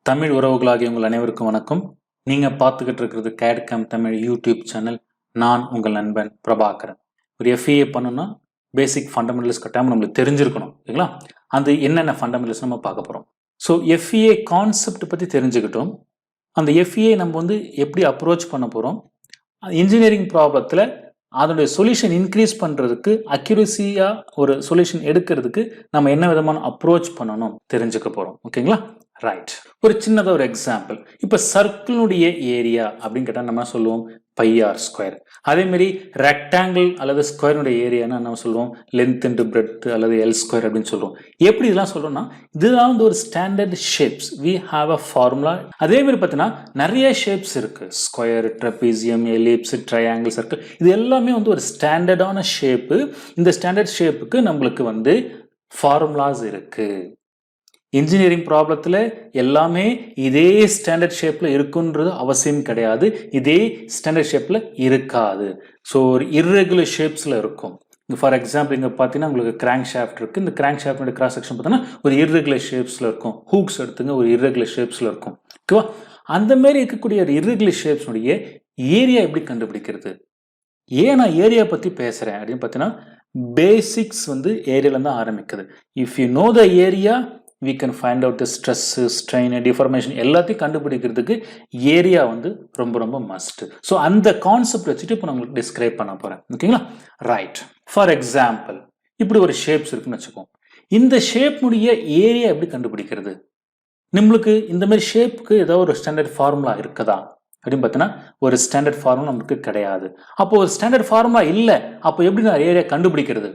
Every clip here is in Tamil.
தமிழ் உறவுகளாகிய உங்கள் அனைவருக்கும் வணக்கம். நீங்க பார்த்துக்கிட்டு இருக்கிறது கேட்கம் தமிழ் யூடியூப் சேனல். நான் உங்கள் நண்பன் பிரபாகரன். ஒரு FEA பண்ணணும்னா பேசிக் ஃபண்டமெண்டல்ஸ் கட்டாயம் நம்மளுக்கு தெரிஞ்சிருக்கணும், இல்லைங்களா? அந்த என்னென்ன ஃபண்டமெண்டல்ஸ் நம்ம பார்க்க போறோம். ஸோ FEA கான்செப்ட் பற்றி தெரிஞ்சுக்கிட்டோம். அந்த FEA நம்ம எப்படி அப்ரோச் பண்ண போறோம், இன்ஜினியரிங் ப்ராப்ளத்தில் அதனுடைய சொல்யூஷன் இன்க்ரீஸ் பண்ணுறதுக்கு, அக்யூரஸியா ஒரு சொல்யூஷன் எடுக்கிறதுக்கு நம்ம என்ன விதமான அப்ரோச் பண்ணணும் தெரிஞ்சுக்க போறோம். ஓகேங்களா? ரைட். ஒரு சின்னதாக ஒரு எக்ஸாம்பிள். இப்போ சர்க்கிளுடைய ஏரியா அப்படின்னு கேட்டால் நம்ம சொல்லுவோம் πr². அதே மாதிரி ரெக்டாங்கிள் அல்லது ஸ்கொயருடைய ஏரியானா நம்ம சொல்லுவோம் லென்த் இன்டு பிரெட்த் அல்லது L² அப்படின்னு சொல்லுவோம். எப்படி இதெல்லாம் சொல்றோம்னா, இதுதான் ஒரு standard shapes. We have a formula. அதே மாதிரி பார்த்தீங்கன்னா நிறைய ஷேப்ஸ் இருக்கு. Square, trapezium, ellipse, triangle, circle, இது எல்லாமே ஒரு ஸ்டாண்டர்டான ஷேப்பு. இந்த ஸ்டாண்டர்ட் ஷேப்புக்கு நம்மளுக்கு ஃபார்முலாஸ் இருக்கு. இன்ஜினியரிங் ப்ராப்ளத்தில் எல்லாமே இதே ஸ்டாண்டர்ட் ஷேப்பில் இருக்குன்றது அவசியம் கிடையாது. இதே ஸ்டாண்டர்ட் ஷேப்பில் இருக்காது. ஸோ ஒரு இர்ரெகுலர் ஷேப்ஸில் இருக்கும். ஃபார் எக்ஸாம்பிள் இங்கே பார்த்தீங்கன்னா உங்களுக்கு கிராங்க் ஷாஃப்ட் இருக்குது. இந்த கிராங்க் ஷாஃப்டோட கிராஸ் செக்ஷன் பார்த்தீங்கன்னா ஒரு இர்ரெகுலர் ஷேப்ஸில் இருக்கும். ஹூக்ஸ் எடுத்துங்க, ஒரு இர்ரெகுலர் ஷேப்ஸில் இருக்கும். ஓகேவா? அந்த மாதிரி இருக்கக்கூடிய ஒரு இர்ரெகுலர் ஷேப்ஸுடைய ஏரியா எப்படி கண்டுபிடிக்கிறது? ஏன் நான் ஏரியா பற்றி பேசுகிறேன் அப்படின்னு பார்த்தீங்கன்னா, பேசிக்ஸ் ஏரியாவில் தான் ஆரம்பிக்குது. If you know the area, we can find out the stress, strain, deformation எல்லாத்தையும் கண்டுபிடிக்கிறதுக்கு ஏரியா ரொம்ப ரொம்ப மஸ்ட். ஸோ அந்த கான்செப்ட் வச்சுட்டு இப்போ நான் உங்களுக்கு டிஸ்கிரைப் பண்ண போறேன். ஓகேங்களா? ரைட். ஃபார் எக்ஸாம்பிள் இப்படி ஒரு ஷேப்ஸ் இருக்குன்னு வச்சுக்கோம். இந்த ஷேப்னுடைய ஏரியா எப்படி கண்டுபிடிக்கிறது? நம்மளுக்கு இந்த மாதிரி ஷேப்புக்கு ஏதாவது ஒரு ஸ்டாண்டர்ட் ஃபார்முலா இருக்குதா அப்படின்னு பார்த்தீங்கன்னா, ஒரு ஸ்டாண்டர்ட் ஃபார்முலா நமக்கு கிடையாது. அப்போ ஒரு ஸ்டாண்டர்ட் ஃபார்முலா இல்லை, அப்போ எப்படி நான் ஏரியா கண்டுபிடிக்கிறது?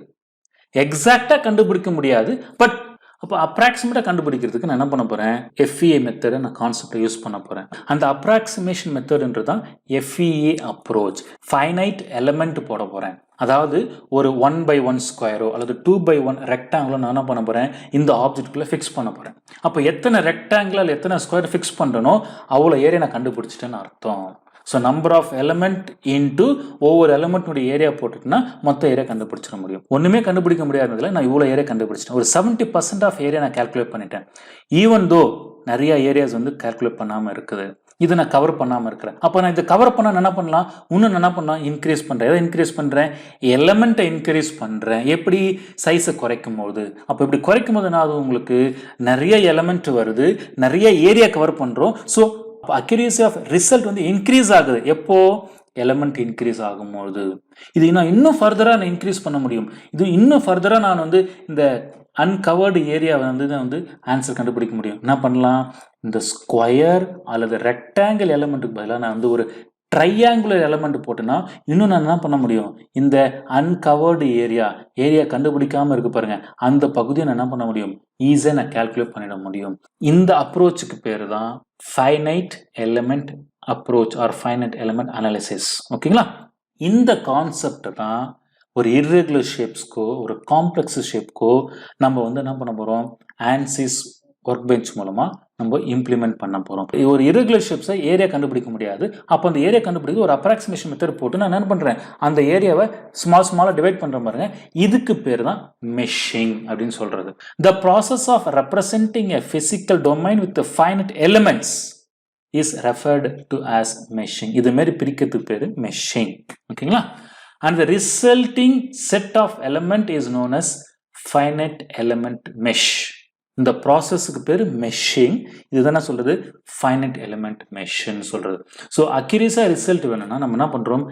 எக்ஸாக்டா கண்டுபிடிக்க முடியாது. பட் அப்போ அப்ராக்சிமேட்டாக கண்டுபிடிக்கிறதுக்கு நான் என்ன பண்ண போகிறேன், FEA மெத்தடை நான் கான்செப்டை யூஸ் பண்ண போகிறேன். அந்த அப்ராக்சிமேஷன் மெத்தட்ன்றது தான் FEA அப்ரோச். ஃபைனைட் எலமெண்ட் போட போகிறேன். அதாவது ஒரு 1/1 ஸ்கொயரோ அல்லது 2/1 ரெக்டாங்கிளோ நான் என்ன பண்ண போகிறேன், இந்த ஆப்ஜெக்ட்குள்ளே ஃபிக்ஸ் பண்ண போகிறேன். அப்போ எத்தனை ரெக்டாங்கிள் அல்லது எத்தனை ஸ்கொயர் ஃபிக்ஸ் பண்ணுறனோ அவ்வளோ ஏரியா நான் கண்டுபிடிச்சிட்டேன்னு அர்த்தம். So number of element into ஒவ்வொரு எலமெண்ட்னுடைய ஏரியா போட்டுட்டுனா மொத்த ஏரியா கண்டுபிடிச்சிட முடியும். ஒன்றுமே கண்டுபிடிக்க முடியாததுல நான் இவ்வளோ ஏரியா கண்டுபிடிச்சிட்டேன். ஒரு 70% ஆஃப் ஏரியா நான் கால்குலேட் பண்ணிட்டேன். ஈவன் தோ நிறைய ஏரியாஸ் கால்குலேட் பண்ணாமல் இருக்குது. இதை நான் கவர் பண்ணாமல் இருக்கிறேன். அப்போ நான் இதை கவர் பண்ண என்ன பண்ணலாம், இன்னும் என்ன பண்ணலாம், இன்க்ரீஸ் பண்ணுறேன். எதை இன்க்ரீஸ் பண்ணுறேன்? எலமெண்ட்டை இன்க்ரீஸ் பண்ணுறேன். எப்படி? சைஸை குறைக்கும் போது. அப்போ இப்படி குறைக்கும் போது நான் உங்களுக்கு நிறைய எலமெண்ட் வருது, நிறைய ஏரியா கவர் பண்ணுறோம். So accuracy of result increase ஆகுது. எப்போ? எலமெண்ட் இன்க்ரீஸ் ஆகும்போது. இது நான் இன்னும் ஃபர்தரா நான் இன்க்ரீஸ் பண்ண முடியும். இது இன்னும் ஃபர்தரா நான் இந்த அன்கவர்டு ஏரியாவை ஆன்சர் கண்டுபிடிக்க முடியும். என்ன பண்ணலாம்? இந்த ஸ்கொயர் அல்லது ரெக்டாங்கிள் எலமெண்ட்டுக்கு பதிலாக நான் ஒரு ட்ரையாங்குலர் எலமெண்ட் போட்டுனா இன்னும் நான் என்ன பண்ண முடியும், இந்த அன்கவர்டு ஏரியா கண்டுபிடிக்காம இருக்கு பாருங்க, அந்த பகுதியை நான் என்ன பண்ண முடியும், ஈஸியாக நான் கால்குலேட் பண்ணிட முடியும். இந்த அப்ரோச்சுக்கு பேரு தான் finite element approach R finite element analysis. ஓகேங்களா? இந்த கான்செப்ட் தான் ஒரு இர்ரெகுலர் ஷேப்ஸ்க்கோ ஒரு காம்ப்ளெக்ஸ் ஷேப்க்கோ நம்ம என்ன பண்ண போறோம், ஆன்சிஸ் ஒர்க் பெஞ்ச் மூலமா நம்ம இம்ப்ளிமெண்ட் பண்ண போறோம். ஒரு இர்ரெகுலர் ஷேப்ஸை ஏரியா கண்டுபிடிக்க முடியாது. அப்போ அந்த ஏரியா கண்டுபிடிக்க ஒரு அப்ராக்சிமேஷன் மெத்தட் போட்டு நான் என்ன பண்றேன், அந்த ஏரியாவை ஸ்மாலா டிவைட் பண்ற பாருங்க. இதுக்கு பேர் தான் மெஷிங் அப்படின்னு சொல்றது. The process of representing a physical domain with the finite elements is referred to as meshing. இது மாதிரி பிரிக்கிறதுக்கு பேரு மெஷிங். ஓகேங்களா? And the resulting set of element is known as finite element mesh. இந்த ப்ராசஸ்க்கு பேர் மெஷிங். இதுதான் நான் சொல்றது ஃபைனைட் எலிமெண்ட் மெஷ்ன்னு சொல்றது. ஸோ அக்யூரஸா ரிசல்ட் வேணும்னா நம்ம என்ன பண்றோம்,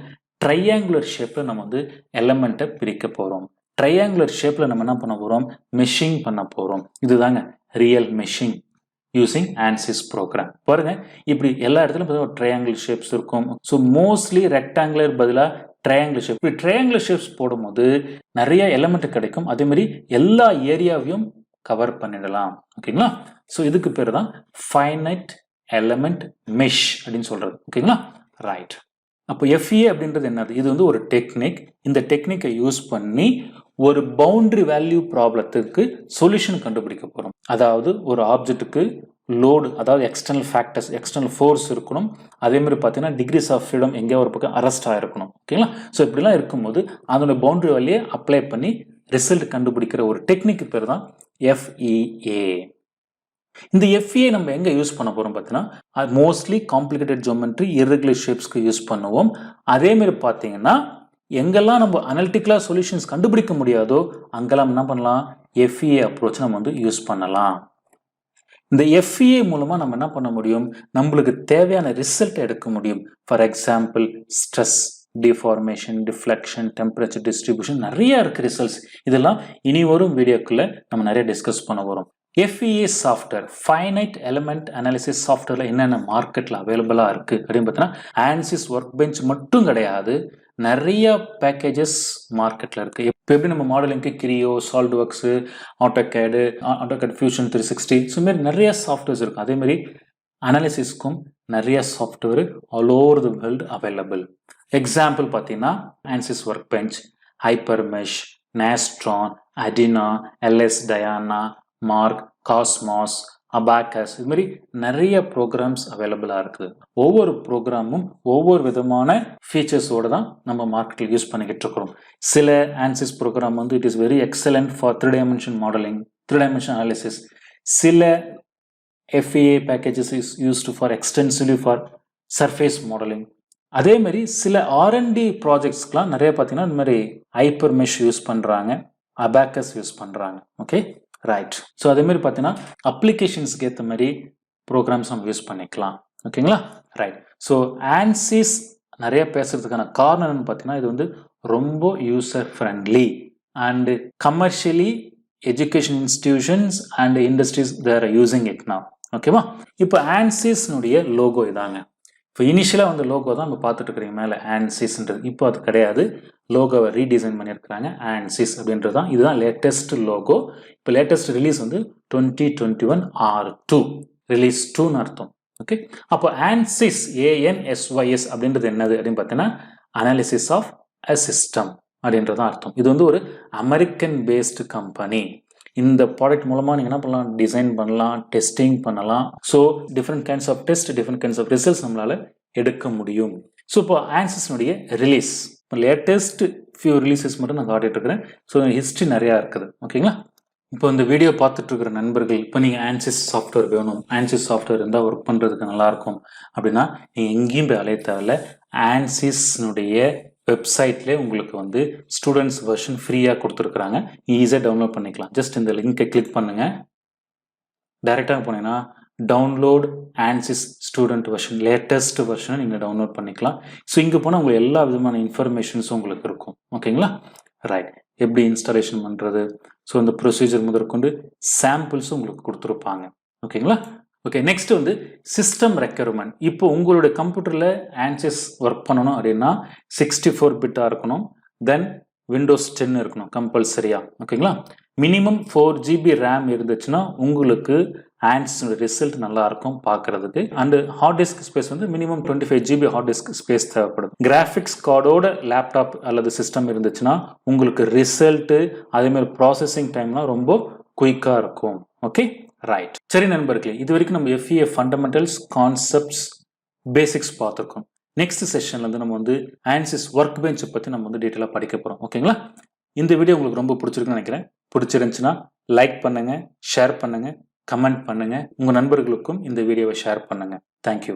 ட்ரையாங்குலர் ஷேப்ல நம்ம எலிமெண்ட்டை பிரிக்க போறோம். ட்ரையாங்குலர் ஷேப்ல நம்ம என்ன பண்ண போறோம், மெஷிங் பண்ண போறோம். இதுதாங்க ரியல் மெஷிங் யூசிங் ஆன்சிஸ் ப்ரோக்ராம். பாருங்க, இப்படி எல்லா இடத்துலையும் ட்ரையாங்குலர் ஷேப்ஸ் இருக்கும். ஸோ மோஸ்ட்லி ரெக்டாங்குலர் பதிலாக ட்ரையாங்குலர் ஷேப். இப்படி ட்ரையாங்குலர் ஷேப்ஸ் போடும்போது நிறைய எலிமெண்ட் கிடைக்கும். அதே மாதிரி எல்லா ஏரியாவையும் கவர் பண்ணிடலாம். ஓகேங்களா? ஸோ இதுக்கு பேர் தான் ஃபைனைட் எலிமெண்ட் மெஷ் அப்படின்னு சொல்றது. ஓகேங்களா? ரைட். அப்போ FEA அப்படின்றது என்னது? இது ஒரு டெக்னிக். இந்த டெக்னிக்கை யூஸ் பண்ணி ஒரு பவுண்டரி வேல்யூ ப்ராப்ளத்துக்கு சொல்யூஷன் கண்டுபிடிக்க போறோம். அதாவது ஒரு ஆப்ஜெக்ட்டுக்கு லோடு, அதாவது எக்ஸ்டர்னல் ஃபேக்டர்ஸ், எக்ஸ்டர்னல் ஃபோர்ஸ் இருக்கணும். அதே மாதிரி பார்த்தீங்கன்னா டிகிரிஸ் ஆஃப் ஃப்ரீடம் எங்கேயோ ஒரு பக்கம் அரெஸ்ட் ஆகிருக்கணும். ஓகேங்களா? ஸோ இப்படிலாம் இருக்கும்போது அதோட பவுண்டரி வேல்யூயை அப்ளை பண்ணி ரிசல்ட் கண்டுபிடிக்கிற ஒரு டெக்னிக் பேர் தான் FEA. இந்த FEA நம்ம எங்க யூஸ் பண்ண போறோம் பார்த்தீங்கன்னா மோஸ்ட்லி காம்ப்ளிகேட்டட் ஜியோமெட்ரி இர்ரெகுலர் ஷேப்ஸ்க்கு யூஸ் பண்ணுவோம். அதே மாதிரி பார்த்தீங்கன்னா எங்கெல்லாம் நம்ம அனலிட்டிக்கலா சொல்யூஷன்ஸ் கண்டுபிடிக்க முடியாதோ அங்கெல்லாம் என்ன பண்ணலாம், FEA அப்ரோச் நம்ம வந்து யூஸ் பண்ணலாம். இந்த FEA மூலமா நம்ம என்ன பண்ண முடியும், நம்மளுக்கு தேவையான ரிசல்ட் எடுக்க முடியும். For example stress, deformation, deflection, temperature distribution நிறைய இருக்கு ரிசல்ட்ஸ். இதெல்லாம் இனி வரும் வீடியோக்குள்ள நம்ம நிறைய டிஸ்கஸ் பண்ண வரோம். FEA software, finite element analysis சாஃப்ட்வேர்ல என்னென்ன மார்க்கெட்ல அவைலபிளா இருக்கு அப்படின்னு பார்த்தீங்கன்னா ஆன்சிஸ் ஒர்க் பெஞ்ச் மட்டும் கிடையாது, நிறைய பேக்கேஜஸ் மார்க்கெட்ல இருக்கு. இப்போ எப்படி நம்ம மாடலிங்க்கு Creo, SolidWorks, AutoCAD, AutoCAD Fusion 360 so மாதிரி நிறைய சாஃப்ட்வேர்ஸ் இருக்கும். அதே மாதிரி அனாலிசிஸ்க்கும் நிறைய software all over the world available. Example பார்த்தீங்கன்னா Ansys workbench, HyperMesh, Nastran, Adina, LS Dyna, Marc, Cosmos, Abaqus, இது மாதிரி நிறைய ப்ரோக்ராம்ஸ் அவைலபிளாக இருக்குது. ஒவ்வொரு ப்ரோக்ராமும் ஒவ்வொரு விதமான ஃபீச்சர்ஸோடு தான் நம்ம மார்க்கெட்டில் யூஸ் பண்ணிக்கிட்டு இருக்கிறோம். சில ஆன்சிஸ் ப்ரோக்ராம் வந்து it is very excellent for 3 dimension modelling, 3 dimension analysis. சில FEA packages is used for extensively for surface modelling. அதே மாதிரி சில R&D ப்ராஜெக்ட்ஸ்க்கெலாம் நிறைய பார்த்தீங்கன்னா இந்த மாதிரி ஹைப்பர் மெஷ் யூஸ் பண்ணுறாங்க, அபாக்கஸ் யூஸ் பண்ணுறாங்க. Okay right. ஸோ அதே மாதிரி பார்த்தீங்கன்னா அப்ளிகேஷன்ஸ்க்கு ஏற்ற மாதிரி ப்ரோக்ராம்ஸ் நம்ம யூஸ் பண்ணிக்கலாம். ஓகேங்களா ரைட். ஸோ ஆன்சிஸ் நிறைய பேசுறதுக்கான காரணம் என்னன்னு பார்த்தீங்கன்னா இது வந்து ரொம்ப user friendly and commercially education institutions and industries there using it now. ஓகேவா. இப்போ ஆன்சிஸ்னுடைய லோகோ இதாங்க. இப்போ இனிஷியலாக வந்து லோகோ தான் நம்ம பார்த்துட்டு இருக்கிறீங்க மேலே ஆன்சிஸ்ன்றது. இப்போ அது கிடையாது, லோகோவை ரீடிசைன் பண்ணியிருக்கிறாங்க. ஆன்சிஸ் அப்படின்றது தான், இதுதான் லேட்டஸ்ட் லோகோ. இப்போ லேட்டஸ்ட் ரிலீஸ் வந்து 2021 R2 ரிலீஸ் 2ன்னு அர்த்தம். ஓகே. அப்போ ஆன்சிஸ் ANSYS அப்படின்றது என்னது அப்படின்னு பார்த்தீங்கன்னா அனாலிசிஸ் ஆஃப் அ சிஸ்டம் அப்படின்றதான் அர்த்தம். இது வந்து ஒரு அமெரிக்கன் பேஸ்டு கம்பெனி. இந்த ப்ராடக்ட் மூலமாக நீங்கள் என்ன பண்ணலாம், டிசைன் பண்ணலாம், டெஸ்டிங் பண்ணலாம். So different kinds of test, different kinds of results நம்மளால எடுக்க முடியும். ஸோ இப்போ ஆன்சிஸ்னுடைய ரிலீஸ் லேட்டஸ்ட் ஃபியூ ரிலீசஸ் மட்டும் நான் காட்டிட்டு இருக்கிறேன். ஸோ ஹிஸ்ட்ரி நிறையா இருக்குது. ஓகேங்களா. இப்போ இந்த வீடியோ பார்த்துட்டு இருக்கிற நண்பர்கள், இப்போ நீங்கள் ஆன்சிஸ் சாஃப்ட்வேர் வேணும், ஆன்சிஸ் சாஃப்ட்வேர் இருந்தால் ஒர்க் பண்ணுறதுக்கு நல்லாயிருக்கும் அப்படின்னா நீங்கள் எங்கேயும் போய் அலைய தேவையில்ல. ஆன்சிஸ்னுடைய வெப்சைட்லேயே உங்களுக்கு வந்து ஸ்டூடெண்ட்ஸ் வெர்ஷன் ஃப்ரீயாக கொடுத்துருக்குறாங்க. ஈஸியாக டவுன்லோட் பண்ணிக்கலாம். ஜஸ்ட் இந்த லிங்கை கிளிக் பண்ணுங்கள். டைரெக்டாக போனீங்கன்னா டவுன்லோட் ஆன்சிஸ் ஸ்டூடெண்ட் வெர்ஷன், லேட்டஸ்ட் வெர்ஷனை நீங்கள் டவுன்லோட் பண்ணிக்கலாம். ஸோ இங்கே போனால் உங்களுக்கு எல்லா விதமான இன்ஃபர்மேஷன்ஸும் உங்களுக்கு இருக்கும். ஓகேங்களா ரைட். எப்படி இன்ஸ்டாலேஷன் பண்ணுறது, ஸோ இந்த ப்ரொசீஜர் முதற்கொண்டு சாம்பிள்ஸும் உங்களுக்கு கொடுத்துருப்பாங்க. ஓகேங்களா. ஓகே. நெக்ஸ்ட் வந்து சிஸ்டம் ரெக்யர்மெண்ட். இப்போ உங்களுடைய கம்ப்யூட்டரில் ஆன்சிஸ் ஒர்க் பண்ணணும் அப்படின்னா 64 பிட்டாக இருக்கணும், தென் விண்டோஸ் 10 இருக்கணும் கம்பல்சரியா. ஓகேங்களா. மினிமம் 4 GB RAM இருந்துச்சுன்னா உங்களுக்கு ஆன்சிஸ் ரிசல்ட் நல்லா இருக்கும் பார்க்கறதுக்கு. அண்ட் ஹார்ட் டிஸ்க் ஸ்பேஸ் வந்து minimum 25 GB hard disk space தேவைப்படும். கிராஃபிக்ஸ் கார்டோட லேப்டாப் அல்லது சிஸ்டம் இருந்துச்சுன்னா உங்களுக்கு ரிசல்ட் அதே மாதிரி ப்ராசஸிங் டைம்லாம் ரொம்ப குயிக்காக இருக்கும். Okay right. சரி நண்பர்களே, இது வரைக்கும் நம்ம FEA ஃபண்டமெண்டல்ஸ், கான்செப்ட்ஸ், பேசிக்ஸ் பார்த்துருக்கோம். நெக்ஸ்ட் செஷன்ல வந்து நம்ம வந்து ஆன்சிஸ் ஒர்க் பெஞ்ச் பற்றி நம்ம வந்து டீட்டெயிலாக படிக்க போகிறோம். ஓகேங்களா. இந்த வீடியோ உங்களுக்கு ரொம்ப பிடிச்சிருக்குன்னு நினைக்கிறேன். பிடிச்சிருந்துச்சுன்னா லைக் பண்ணுங்க, ஷேர் பண்ணுங்க, கமெண்ட் பண்ணுங்க, உங்கள் நண்பர்களுக்கும் இந்த வீடியோவை ஷேர் பண்ணுங்க. தேங்க்யூ.